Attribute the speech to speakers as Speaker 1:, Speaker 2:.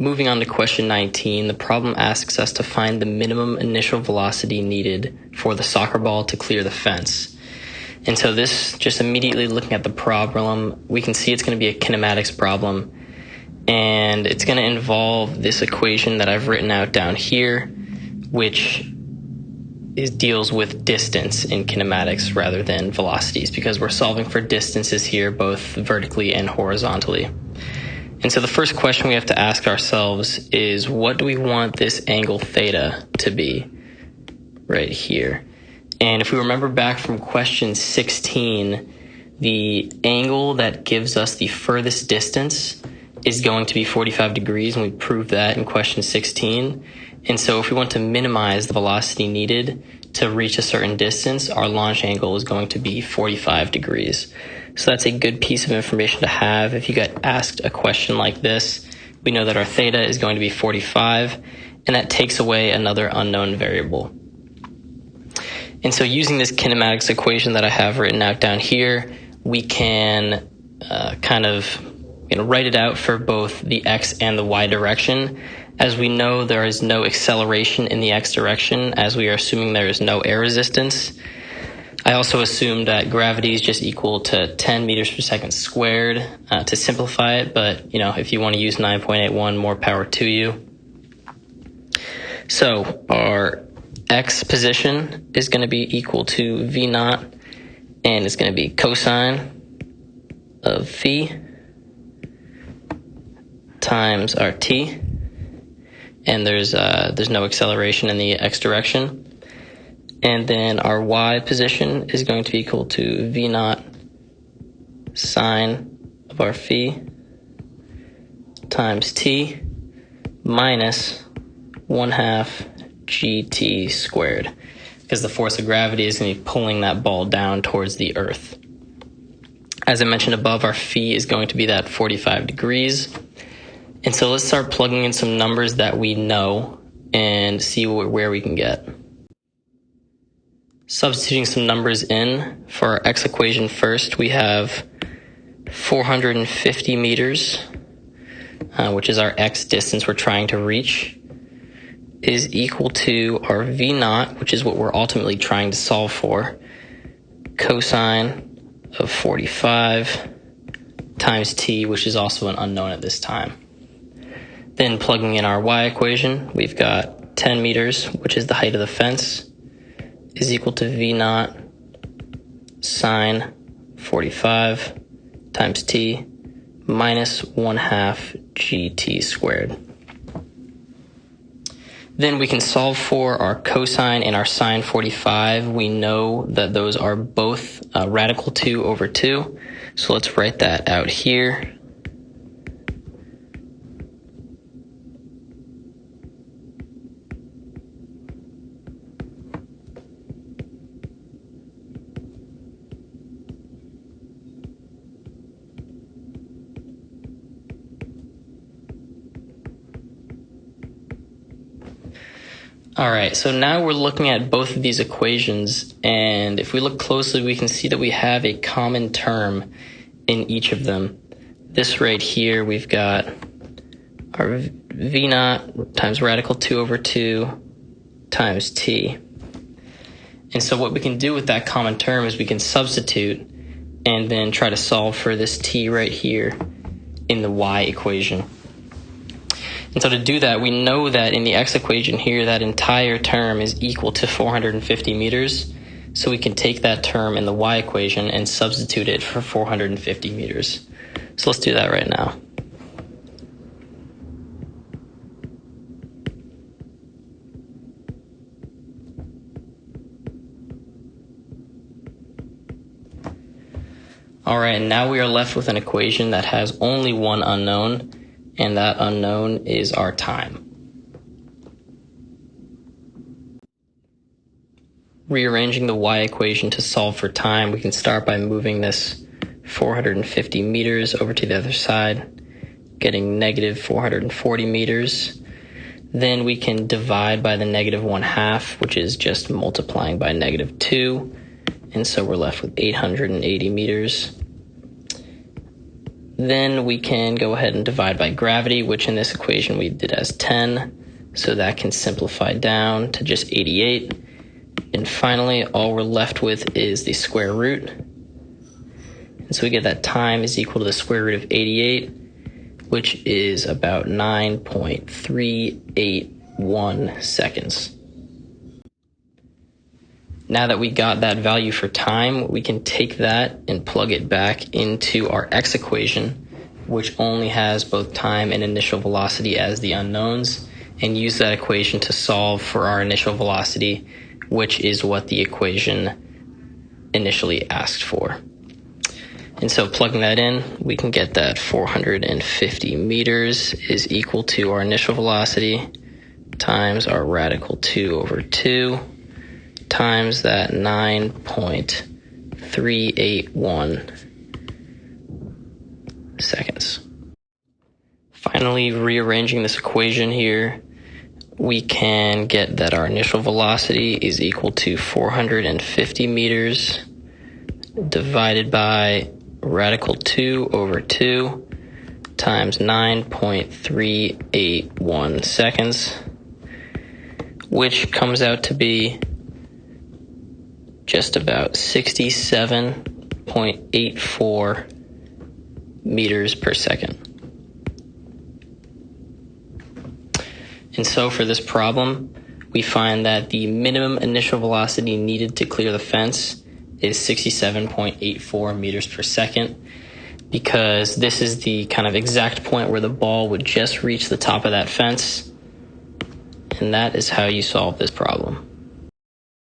Speaker 1: Moving on to question 19, the problem asks us to find the minimum initial velocity needed for the soccer ball to clear the fence. And so this, just immediately looking at the problem, we can see it's going to be a kinematics problem. And it's going to involve this equation that I've written out down here, which deals with distance in kinematics rather than velocities, because we're solving for distances here, both vertically and horizontally. And so the first question we have to ask ourselves is, what do we want this angle theta to be right here? And if we remember back from question 16, the angle that gives us the furthest distance is going to be 45 degrees, and we proved that in question 16. And so if we want to minimize the velocity needed to reach a certain distance, our launch angle is going to be 45 degrees. So that's a good piece of information to have. If you get asked a question like this, we know that our theta is going to be 45, and that takes away another unknown variable. And so using this kinematics equation that I have written out down here, we can write it out for both the x and the y direction. As we know, there is no acceleration in the x direction, as we are assuming there is no air resistance. I also assumed that gravity is just equal to 10 meters per second squared to simplify it, but if you want to use 9.81, more power to you. So our x position is going to be equal to v naught, and it's going to be cosine of phi times our t, and there's no acceleration in the x direction. And then our y position is going to be equal to v naught sine of our phi times t minus 1/2 gt squared, because the force of gravity is going to be pulling that ball down towards the earth. As I mentioned above, our phi is going to be that 45 degrees. And so let's start plugging in some numbers that we know and see where we can get. Substituting some numbers in for our x equation first, we have 450 meters, which is our x distance we're trying to reach, is equal to our v naught, which is what we're ultimately trying to solve for, cosine of 45 times t, which is also an unknown at this time. Then plugging in our y equation, we've got 10 meters, which is the height of the fence, is equal to v naught sine 45 times t minus 1/2 gt squared. Then we can solve for our cosine and our sine 45. We know that those are both radical 2 over 2. So let's write that out here. All right, so now we're looking at both of these equations, and if we look closely, we can see that we have a common term in each of them. This right here, we've got our v naught times radical 2 over 2 times t. And so what we can do with that common term is we can substitute and then try to solve for this t right here in the y equation. And so to do that, we know that in the x equation here, that entire term is equal to 450 meters. So we can take that term in the y equation and substitute it for 450 meters. So let's do that right now. All right, and now we are left with an equation that has only one unknown, and that unknown is our time. Rearranging the y equation to solve for time, we can start by moving this 450 meters over to the other side, getting negative 440 meters. Then we can divide by the negative 1/2, which is just multiplying by negative 2. And so we're left with 880 meters. Then we can go ahead and divide by gravity, which in this equation we did as 10. So that can simplify down to just 88. And finally, all we're left with is the square root. And so we get that time is equal to the square root of 88, which is about 9.381 seconds. Now that we got that value for time, we can take that and plug it back into our x equation, which only has both time and initial velocity as the unknowns, and use that equation to solve for our initial velocity, which is what the equation initially asked for. And so plugging that in, we can get that 450 meters is equal to our initial velocity times our radical 2 over 2 times that 9.381 seconds. Finally, rearranging this equation here, we can get that our initial velocity is equal to 450 meters divided by radical 2 over 2 times 9.381 seconds, which comes out to be just about 67.84 meters per second. And so for this problem, we find that the minimum initial velocity needed to clear the fence is 67.84 meters per second, because this is the kind of exact point where the ball would just reach the top of that fence. And that is how you solve this problem.